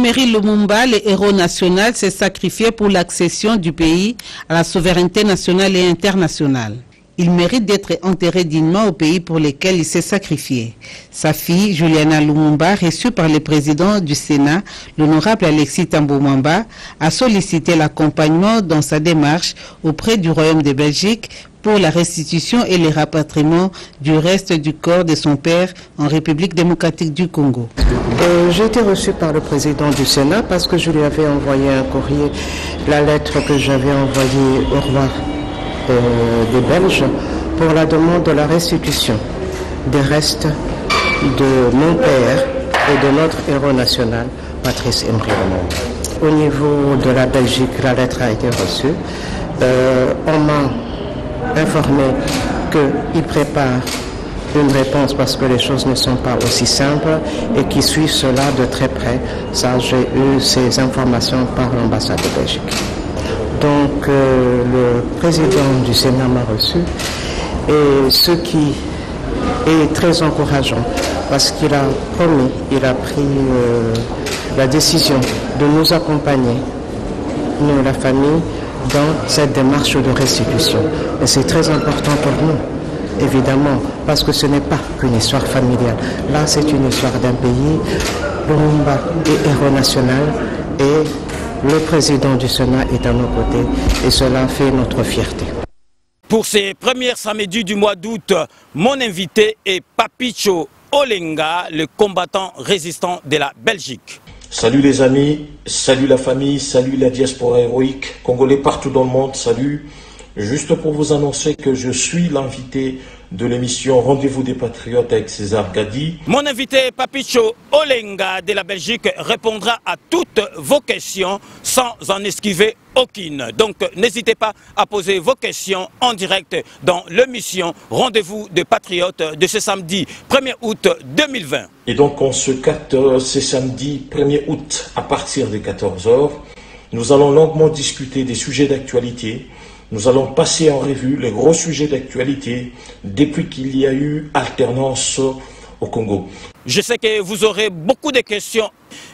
Emery Lumumba, le héros national, s'est sacrifié pour l'accession du pays à la souveraineté nationale et internationale. Il mérite d'être enterré dignement au pays pour lequel il s'est sacrifié. Sa fille, Juliana Lumumba, reçue par le président du Sénat, l'honorable Alexis Thambou Mwamba, a sollicité l'accompagnement dans sa démarche auprès du Royaume de Belgique pour la restitution et le rapatriement du reste du corps de son père en République démocratique du Congo. J'ai été reçu par le président du Sénat parce que je lui avais envoyé un courrier, la lettre que j'avais envoyée au roi des Belges pour la demande de la restitution des restes de mon père et de notre héros national, Patrice Emery Lumumba. Au niveau de la Belgique, la lettre a été reçue. On m'a informé qu'il prépare une réponse parce que les choses ne sont pas aussi simples et qu'ils suivent cela de très près. Ça, j'ai eu ces informations par l'ambassade de Belgique. Donc le président du Sénat m'a reçu et ce qui est très encourageant parce qu'il a promis, il a pris la décision de nous accompagner, nous la famille, dans cette démarche de restitution. Et c'est très important pour nous, évidemment, parce que ce n'est pas qu'une histoire familiale. Là, c'est une histoire d'un pays. Lumumba est héros national et le président du Sénat est à nos côtés et cela fait notre fierté. Pour ces premiers samedis du mois d'août, mon invité est Papicho Olenga, le combattant résistant de la Belgique. Salut les amis, salut la famille, salut la diaspora héroïque, congolais partout dans le monde, salut. Juste pour vous annoncer que je suis l'invité de l'émission Rendez-vous des Patriotes avec César Gadi. Mon invité Papicho Olenga de la Belgique répondra à toutes vos questions sans en esquiver aucune. Donc n'hésitez pas à poser vos questions en direct dans l'émission Rendez-vous des Patriotes de ce samedi 1er août 2020. Et donc on se capte ce samedi 1er août à partir de 14 h. Nous allons longuement discuter des sujets d'actualité. Nous allons passer en revue les gros sujets d'actualité depuis qu'il y a eu alternance au Congo. Je sais que vous aurez beaucoup de questions.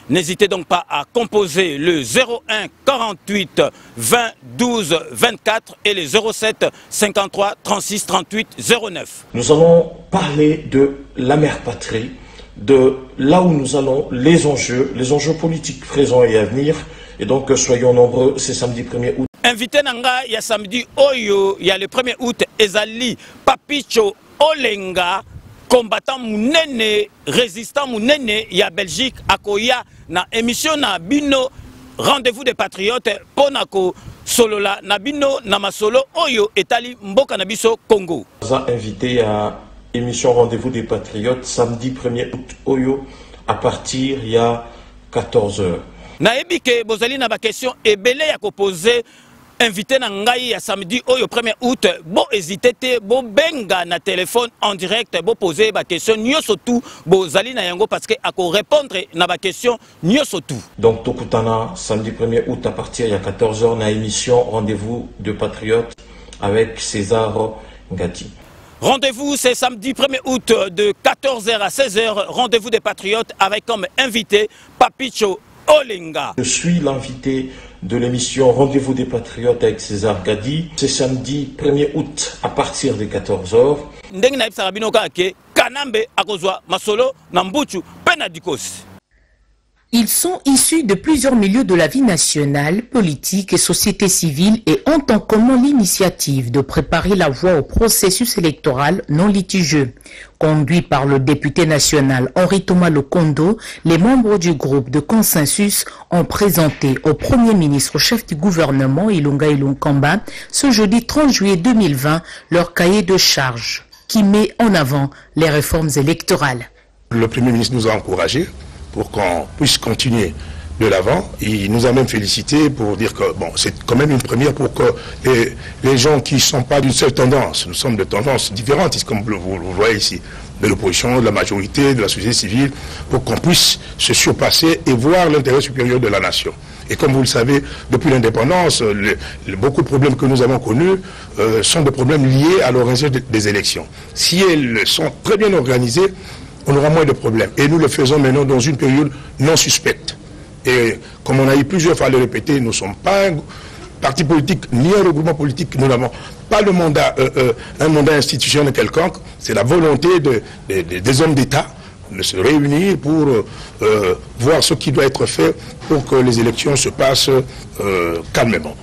N'hésitez donc pas à composer le 01 48 20 12 24 et le 07 53 36 38 09. Nous allons parler de la mère patrie, de là où nous allons, les enjeux politiques présents et à venir. Et donc soyons nombreux, c'est samedi 1er août. Invité Nanga, il y a samedi Oyo, il y a le 1er août, Ezali Papicho Olenga, combattant Mounene, résistant Mounene, il y a Belgique, Akoya, na émission na Bino, Rendez-vous des Patriotes, Ponako, Solola, na Bino, Namasolo, Oyo, Etali, Mboka Nabiso, Congo. Invité à émission Rendez-vous des Patriotes, samedi 1er août, Oyo, à partir, il y a 14 h. Naebi ke bozali na ba question ebele ya ko poser invité na ngai ya samedi oyo 1er août bo hésiter te bo benga na téléphone en direct bo poser ba question nyoso tout bozali na yango parce que ako répondre na ba question nyoso tout. Donc tokutana samedi 1er août à partir il y a 14 h na émission Rendez-vous de Patriotes avec César Gadi. Rendez-vous c'est samedi 1er août de 14 h à 16 h, Rendez-vous des Patriotes avec comme invité Papicho Olenga. Je suis l'invité de l'émission Rendez-vous des Patriotes avec César Gadi. C'est samedi 1er août à partir de 14 h. Ndenge na ibisa bino kake Kanambe akozwa masolo na mbuchu pena dikosi. Ils sont issus de plusieurs milieux de la vie nationale, politique et société civile et ont en commun l'initiative de préparer la voie au processus électoral non litigieux. Conduit par le député national Henri Thomas Lokondo, les membres du groupe de consensus ont présenté au Premier ministre chef du gouvernement Ilunga Ilunkamba ce jeudi 30 juillet 2020 leur cahier de charges qui met en avant les réformes électorales. Le Premier ministre nous a encouragés pour qu'on puisse continuer de l'avant. Il nous a même félicité pour dire que bon, c'est quand même une première pour que les gens qui ne sont pas d'une seule tendance, nous sommes de tendances différentes, comme vous le voyez ici, de l'opposition, de la majorité, de la société civile, pour qu'on puisse se surpasser et voir l'intérêt supérieur de la nation. Et comme vous le savez, depuis l'indépendance, beaucoup de problèmes que nous avons connus sont des problèmes liés à l'organisation des élections. Si elles sont très bien organisées, on aura moins de problèmes. Et nous le faisons maintenant dans une période non suspecte. Et comme on a eu plusieurs fois à le répéter, nous ne sommes pas un parti politique ni un regroupement politique. Nous n'avons pas le mandat, un mandat institutionnel quelconque. C'est la volonté des hommes d'État de se réunir pour voir ce qui doit être fait pour que les élections se passent calmement.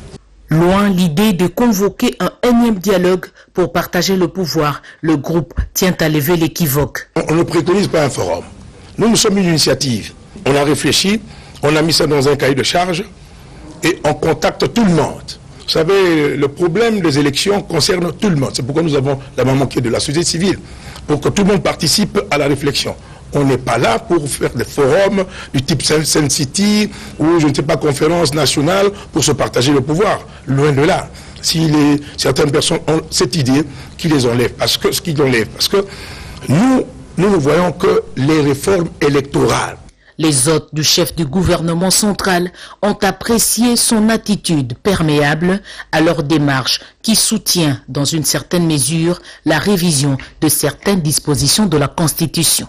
Loin l'idée de convoquer un énième dialogue pour partager le pouvoir, le groupe tient à lever l'équivoque. On ne préconise pas un forum. Nous sommes une initiative. On a réfléchi, on a mis ça dans un cahier de charge et on contacte tout le monde. Vous savez, le problème des élections concerne tout le monde. C'est pourquoi nous avons la main manquée de la société civile, pour que tout le monde participe à la réflexion. On n'est pas là pour faire des forums du type Sun City ou, je ne sais pas, conférence nationale pour se partager le pouvoir. Loin de là. Si certaines personnes ont cette idée, qu'ils les enlèvent. Parce que nous ne voyons que les réformes électorales. Les hôtes du chef du gouvernement central ont apprécié son attitude perméable à leur démarche qui soutient dans une certaine mesure la révision de certaines dispositions de la Constitution.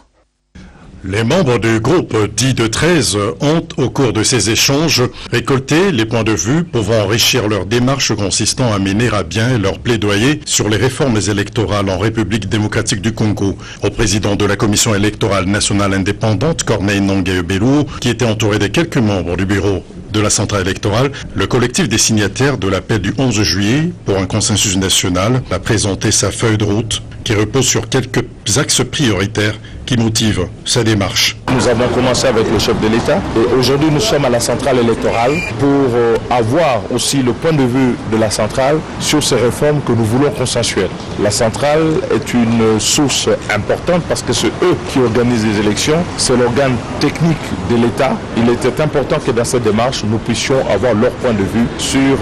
Les membres du groupe dit de 13 ont, au cours de ces échanges, récolté les points de vue pouvant enrichir leur démarche consistant à mener à bien leur plaidoyer sur les réformes électorales en République démocratique du Congo. Au président de la Commission électorale nationale indépendante, Corneille Nangaye-Belou, qui était entouré de quelques membres du bureau de la centrale électorale, le collectif des signataires de l'appel du 11 juillet pour un consensus national a présenté sa feuille de route qui repose sur quelques axes prioritaires qui motivent sa démarche. Nous avons commencé avec le chef de l'État et aujourd'hui nous sommes à la centrale électorale pour avoir aussi le point de vue de la centrale sur ces réformes que nous voulons consensuelles. La centrale est une source importante parce que c'est eux qui organisent les élections, c'est l'organe technique de l'État. Il était important que dans cette démarche nous puissions avoir leur point de vue sur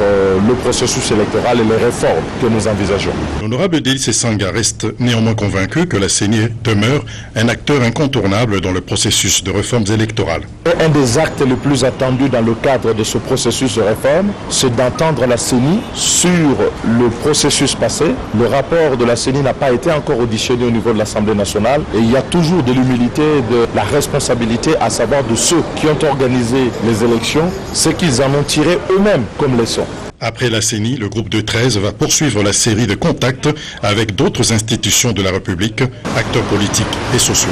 le processus électoral et les réformes que nous envisageons. L'honorable Délice Sanga reste néanmoins convaincu que la CENI demeure un acteur incontournable dans le processus de réformes électorales. Un des actes les plus attendus dans le cadre de ce processus de réforme, c'est d'entendre la CENI sur le processus passé. Le rapport de la CENI n'a pas été encore auditionné au niveau de l'Assemblée nationale et il y a toujours de l'humilité et de la responsabilité, à savoir de ceux qui ont organisé les élections, ce qu'ils en ont tiré eux-mêmes comme leçon. Après la CENI, le groupe de 13 va poursuivre la série de contacts avec d'autres institutions de la République, acteurs politiques et sociaux.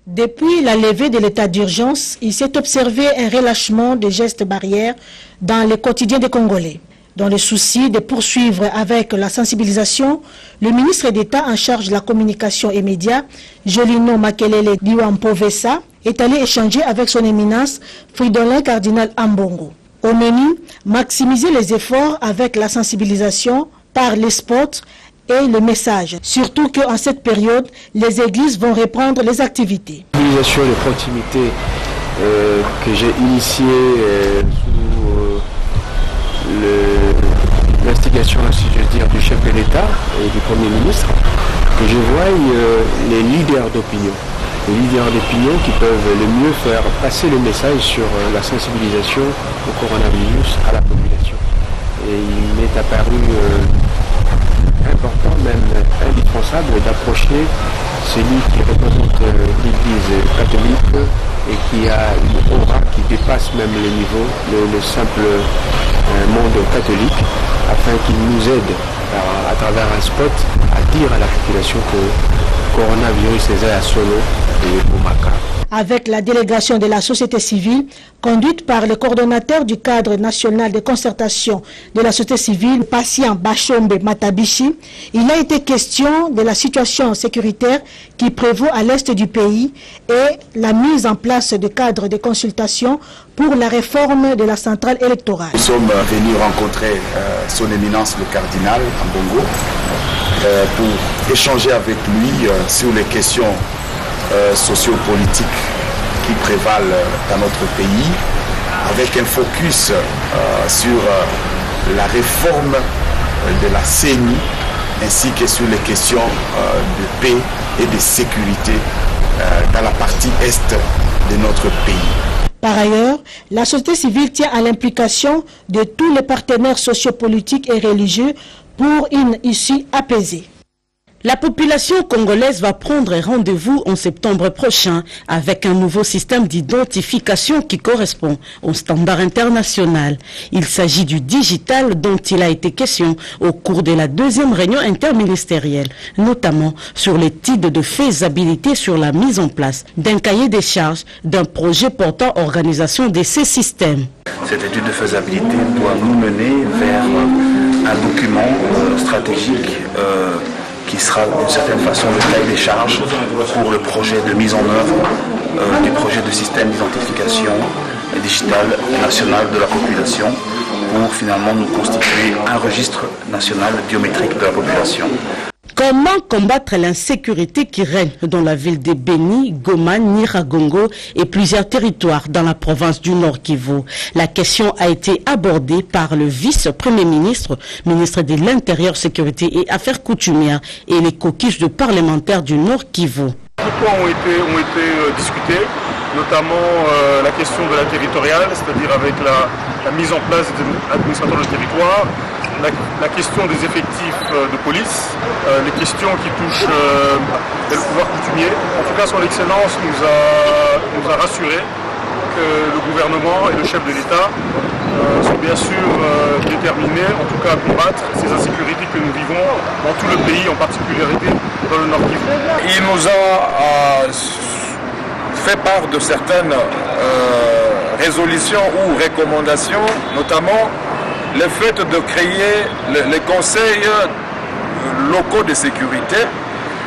Depuis la levée de l'état d'urgence, il s'est observé un relâchement des gestes barrières dans le quotidien des Congolais. Dans le souci de poursuivre avec la sensibilisation, le ministre d'État en charge de la communication et médias, Jolino Makelele Diwampo-Vessa, est allé échanger avec son éminence Fridolin Cardinal Ambongo. Au menu, maximiser les efforts avec la sensibilisation par les spots et le message. Surtout qu'en cette période, les églises vont reprendre les activités. L'utilisation de proximité que j'ai initiée sous l'instigation, si je veux dire, du chef de l'État et du Premier ministre, que je vois les leaders d'opinion. Les leaders d'opinion qui peuvent le mieux faire passer le message sur la sensibilisation au coronavirus à la population. Et il m'est apparu important, même indispensable, d'approcher celui qui représente l'Église catholique et qui a une aura qui dépasse même le niveau, le simple monde catholique, afin qu'il nous aide à travers un spot à dire à la population que le coronavirus est à Solo et Boumaka. Avec la délégation de la société civile, conduite par le coordonnateur du cadre national de concertation de la société civile, Patient Bachombe Matabishi, il a été question de la situation sécuritaire qui prévaut à l'est du pays et la mise en place de cadres de consultation pour la réforme de la centrale électorale. Nous sommes venus rencontrer son éminence le cardinal Ambongo pour échanger avec lui sur les questions sociopolitiques qui prévalent dans notre pays, avec un focus sur la réforme de la CENI ainsi que sur les questions de paix et de sécurité dans la partie est de notre pays. Par ailleurs, la société civile tient à l'implication de tous les partenaires sociopolitiques et religieux pour une issue apaisée. La population congolaise va prendre rendez-vous en septembre prochain avec un nouveau système d'identification qui correspond au standard international. Il s'agit du digital dont il a été question au cours de la deuxième réunion interministérielle, notamment sur l'étude de faisabilité sur la mise en place d'un cahier des charges d'un projet portant organisation de ces systèmes. Cette étude de faisabilité doit nous mener vers un document stratégique qui sera d'une certaine façon le cahier des charges pour le projet de mise en œuvre du projet de système d'identification digitale nationale de la population pour finalement nous constituer un registre national biométrique de la population. Comment combattre l'insécurité qui règne dans la ville de Beni, Goma, Nyiragongo et plusieurs territoires dans la province du Nord Kivu? La question a été abordée par le vice-premier ministre, ministre de l'Intérieur, Sécurité et Affaires coutumières et les caucus de parlementaires du Nord Kivu. Beaucoup de points ont été discutés, notamment la question de la territoriale, c'est-à-dire avec la mise en place des administrateurs de territoire, la question des effectifs de police, les questions qui touchent le pouvoir coutumier. En tout cas, son Excellence nous a rassuré que le gouvernement et le chef de l'État sont bien sûr déterminés, en tout cas à combattre ces insécurités que nous vivons dans tout le pays, en particularité dans le Nord Kivu. Il nous a fait part de certaines résolutions ou recommandations, notamment le fait de créer les conseils locaux de sécurité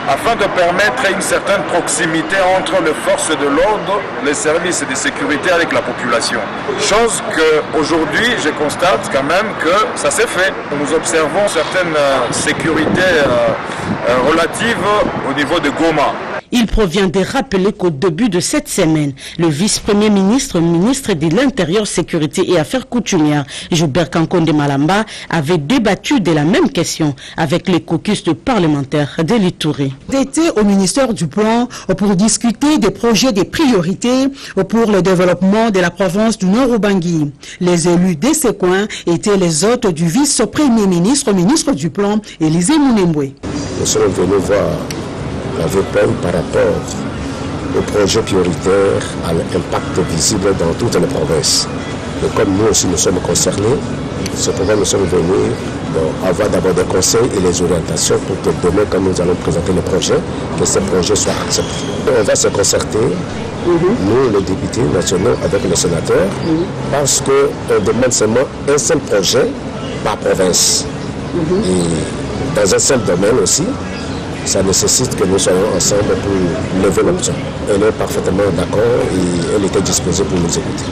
afin de permettre une certaine proximité entre les forces de l'ordre, les services de sécurité avec la population. Chose qu'aujourd'hui, je constate quand même que ça s'est fait. Nous observons certaines sécurités relatives au niveau de Goma. Il provient de rappeler qu'au début de cette semaine, le vice-premier ministre, ministre de l'Intérieur, Sécurité et Affaires coutumières, Joubert Kankonde Malamba, avait débattu de la même question avec les caucus de parlementaires de l'Ituri. J'étais au ministère du Plan pour discuter des projets des priorités pour le développement de la province du Nord-Ubangi. Les élus de ces coins étaient les hôtes du vice-premier ministre, ministre du Plan, Élisée Mounemboué. Nous sommes venus voir la VPN par rapport aux projets prioritaires à l'impact visible dans toutes les provinces. Et comme nous aussi nous sommes concernés, c'est pourquoi nous sommes venus avoir d'abord des conseils et les orientations pour que demain, quand nous allons présenter le projet, que ces projets soient acceptés. On va se concerter, nous les députés nationaux avec les sénateurs, parce qu'on demande seulement un seul projet par province. Et dans un seul domaine aussi, ça nécessite que nous soyons ensemble pour lever l'option. Elle est parfaitement d'accord et elle était disposée pour nous écouter.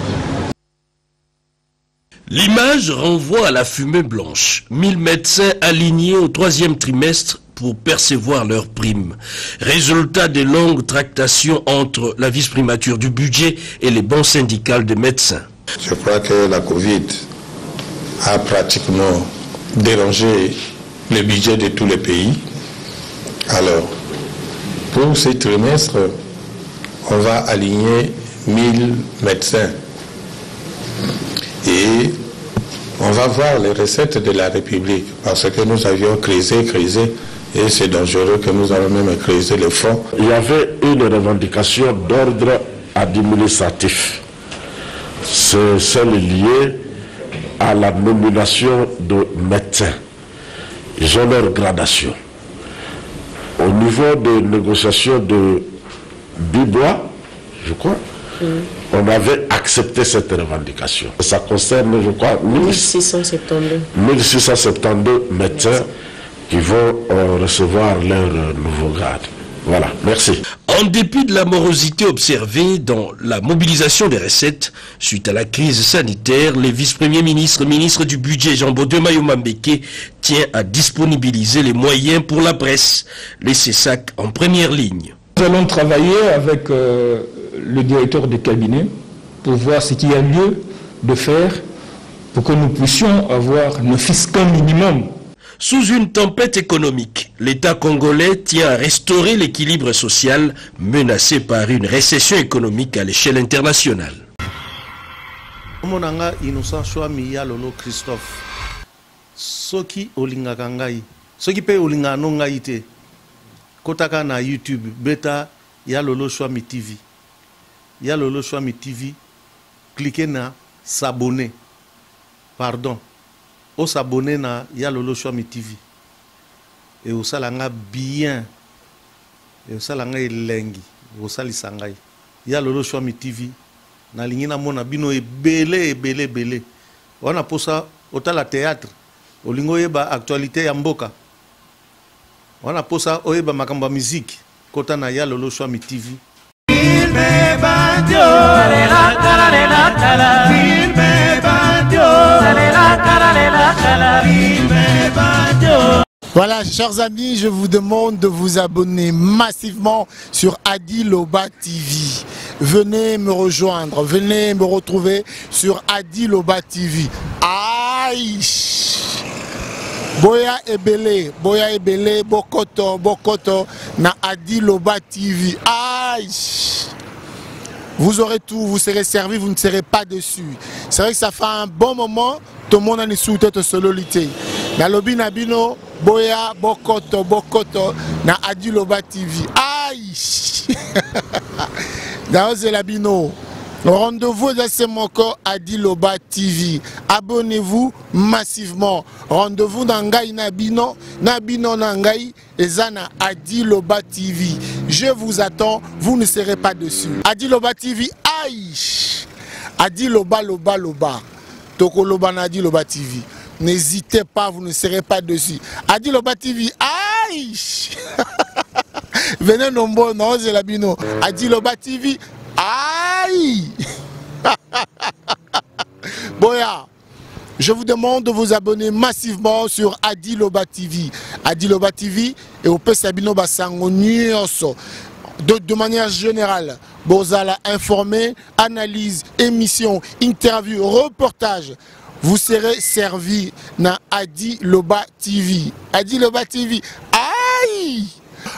L'image renvoie à la fumée blanche. 1000 médecins alignés au 3e trimestre pour percevoir leurs primes. Résultat des longues tractations entre la vice-primature du budget et les bancs syndicales de médecins. Je crois que la Covid a pratiquement dérangé le budget de tous les pays. Alors, pour ce trimestre, on va aligner 1000 médecins et on va voir les recettes de la République parce que nous avions creusé et c'est dangereux que nous allons même creuser le fond. Il y avait une revendication d'ordre administratif. C'est celle liée à la nomination de médecins. Ils ont leur gradation. Au niveau des négociations de Bibois, je crois, on avait accepté cette revendication. Ça concerne, je crois, 1672 médecins qui vont recevoir leur nouveau grade. Voilà, merci. En dépit de la morosité observée dans la mobilisation des recettes suite à la crise sanitaire, le vice-premier ministre, ministre du budget Jean-Bodé Mayomambeke tient à disponibiliser les moyens pour la presse. Les CESAC en première ligne. Nous allons travailler avec le directeur de cabinet pour voir ce qu'il y a lieu de faire pour que nous puissions avoir ne fût-ce qu'un minimum. Sous une tempête économique, l'État congolais tient à restaurer l'équilibre social menacé par une récession économique à l'échelle internationale. Monanga Innocent Chouami Yalolo Christophe. Soki olingaka ngai. Soki pe olingano ngai te. kotaka na YouTube beta ya Lolo Chouami TV. Ya Lolo Chouami TV. Cliquez na s'abonner. Pardon. O s'abonner na ya Lolo Chouami TV. Et au salanga bien. Et au salanga elengi. Au sali sangai. Ya Lolo Chouami TV. Na lingina mona bino ebele. Wana posa otala théâtre. Olingo yeba actualité ya mboka. Wana posa oyeba makamba musique. Kota na ya Lolo Chouami TV. Voilà, chers amis, je vous demande de vous abonner massivement sur Adi Loba TV. Venez me rejoindre, venez me retrouver sur Adi Loba TV. Aïe! Boya Ebele, Bokoto, na Adi Loba TV. Aïe! Vous aurez tout, vous serez servi, vous ne serez pas déçus. C'est vrai que ça fait un bon moment, tout le monde a une sous-tête sololité. Na lobi nabino, Boya, Bokoto, na Adi Loba TV. Aïe! Dans ce labino. Rendez-vous dans ce moko Adi Loba TV. Abonnez-vous massivement. Rendez-vous dans Ngai Nabino Nangai Ezana Adi Loba TV. Je vous attends, vous ne serez pas dessus. Adi Loba TV, aïe! Adi Loba. Toko Loba na Adi Loba TV. N'hésitez pas, vous ne serez pas dessus. Adi Loba TV, aïe! Venez nombreux, non, c'est labino. Adi Loba TV, aïe! Boya, je vous demande de vous abonner massivement sur Adi Loba TV. Adi Loba TV et au Pesabino Basango Nyonso. De manière générale, Bozala informé, analyse, émission, interview, reportage. Vous serez servi na Adi Loba TV. Adi Loba TV, aïe!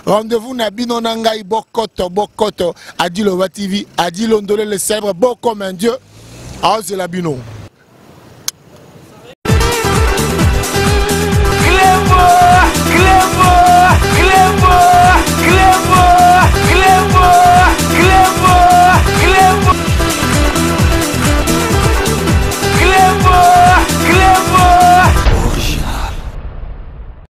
Rendez-vous na bino nangai Bokoto, Adi Loba TV, Adi Londole le célèbre, beau comme un dieu. Ah, c'est la bino.